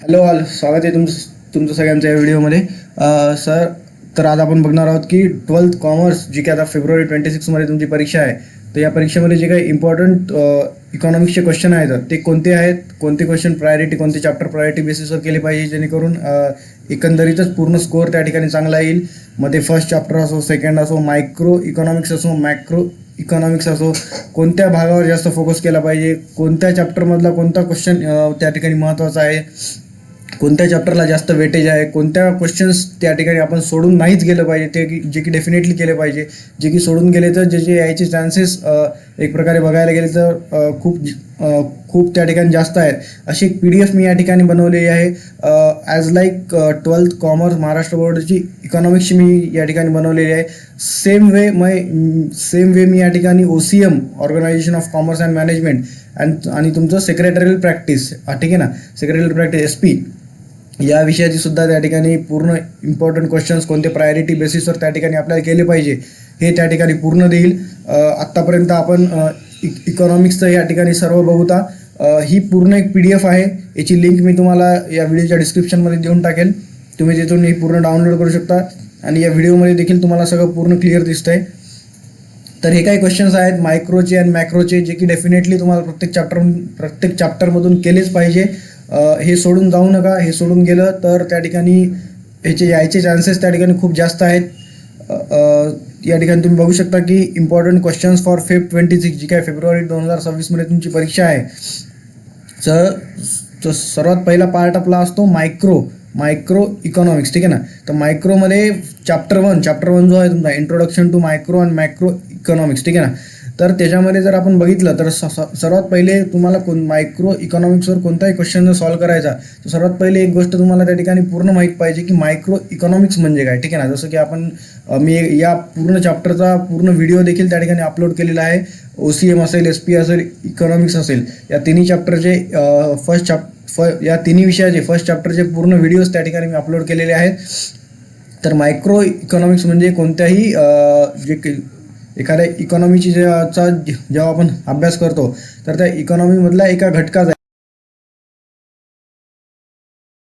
Hello all, स्वागत आहे तुमचं सगळ्यांच्या या व्हिडिओमध्ये. सर, तर आज आपण बघणार आहोत की 12th कॉमर्स जी की आता फेब्रुवारी 26मध्ये तुमची परीक्षा आहे. तर या परीक्षेमध्ये जे काही इम्पॉर्टंट इकॉनॉमिक्सचे क्वेश्चन आहेत ते कोणते आहेत, कोणते क्वेश्चन प्रायोरिटी, कोणते चॅप्टर प्रायोरिटी बेसिसवर केले पाहिजे जेणेकरून एकंदरीतच पूर्ण स्कोअर त्या ठिकाणी चांगला येईल. मग ते फर्स्ट चॅप्टर असो, सेकंड असो, मायक्रो इकॉनॉमिक्स असो, मॅक्रो इकॉनॉमिक्स असो, कोणत्या भागावर जास्त फोकस केला पाहिजे, कोणत्या चॅप्टरमधला कोणता क्वेश्चन त्या ठिकाणी महत्त्वाचा आहे, कोणत्या चॅप्टरला जास्त वेटेज आहे, कोणत्या क्वेश्चन्स त्या ठिकाणी आपण सोडून नाहीच गेलं पाहिजे, ते जे की डेफिनेटली केले पाहिजे. जे की सोडून गेले तर जे यायचे चान्सेस एक प्रकारे बघायला गेले तर खूप त्या ठिकाणी जास्त आहेत. अशी एक PDF मी या ठिकाणी बनवलेली आहे. As like 12th commerce Maharashtra बोर्डची इकॉनॉमिक्सची मी या ठिकाणी बनवलेली आहे. सेम वे मी या ठिकाणी OCM organisation of commerce and management आणि तुमचं सेक्रेटरियल प्रॅक्टिस, ठीक आहे ना, सेक्रेटरियल प्रॅक्टिस SP या विषयाची सुद्धा त्या ठिकाणी पूर्ण इम्पॉर्टंट क्वेश्चन्स कोणते प्रायोरिटी बेसिसवर त्या ठिकाणी आपल्याला केले पाहिजे हे त्या ठिकाणी पूर्ण देईल. आत्तापर्यंत आपण इकॉनॉमिक्सचं या ठिकाणी सर्व बघूता. ही पूर्ण एक PDF आहे. याची लिंक मी तुम्हाला या व्हिडिओच्या डिस्क्रिप्शनमध्ये देऊन टाकेल. तुम्ही तिथून ही पूर्ण डाउनलोड करू शकता आणि या व्हिडिओमध्ये देखील तुम्हाला सगळं पूर्ण क्लिअर दिसतंय. तर हे काही क्वेश्चन्स आहेत मायक्रोचे आणि मॅक्रोचे, जे की डेफिनेटली तुम्हाला प्रत्येक चॅप्टरमधून केलेच पाहिजे. हे सोडून जाऊ नका. हे सोडून गेलं तर त्या ठिकाणी यायचे चान्सेस त्या ठिकाणी खूप जास्त आहेत. या ठिकाणी तुम्ही बघू शकता की इम्पॉर्टंट क्वेश्चन्स फॉर फेब 26 जी काय फेब्रुवारी 2026मध्ये तुमची परीक्षा आहे. तर सर्वात पहिला पार्ट आपला असतो मायक्रो इकॉनॉमिक्स, ठीक आहे ना. तर मायक्रोमध्ये चॅप्टर वन जो आहे तुमचा introduction to micro and macro economics, ठीक आहे ना. तर त्याच्यामध्ये जर आपण बघितलं तर सर्वात पहिले तुम्हाला मायक्रो इकॉनॉमिक्सवर कोणताही क्वेश्चन जर सॉल्व्ह करायचा तर सर्वात पहिले एक गोष्ट तुम्हाला त्या ठिकाणी पूर्ण माहीत पाहिजे की मायक्रो इकॉनॉमिक्स म्हणजे काय, ठीक आहे ना. जसं की मी या पूर्ण चॅप्टरचा पूर्ण व्हिडिओ देखील त्या ठिकाणी अपलोड केलेला आहे. OCM असेल, SP असेल, इकॉनॉमिक्स असेल, या तिन्ही चॅप्टरचे या तिन्ही विषयाचे फर्स्ट चॅप्टरचे पूर्ण व्हिडिओज त्या ठिकाणी मी अपलोड केलेले आहेत. तर मायक्रो इकॉनॉमिक्स म्हणजे कोणत्याही एखाद्या इकॉनॉमीची जेव्हा आपण अभ्यास करतो तर त्या इकॉनॉमीमधला एका घटकाचा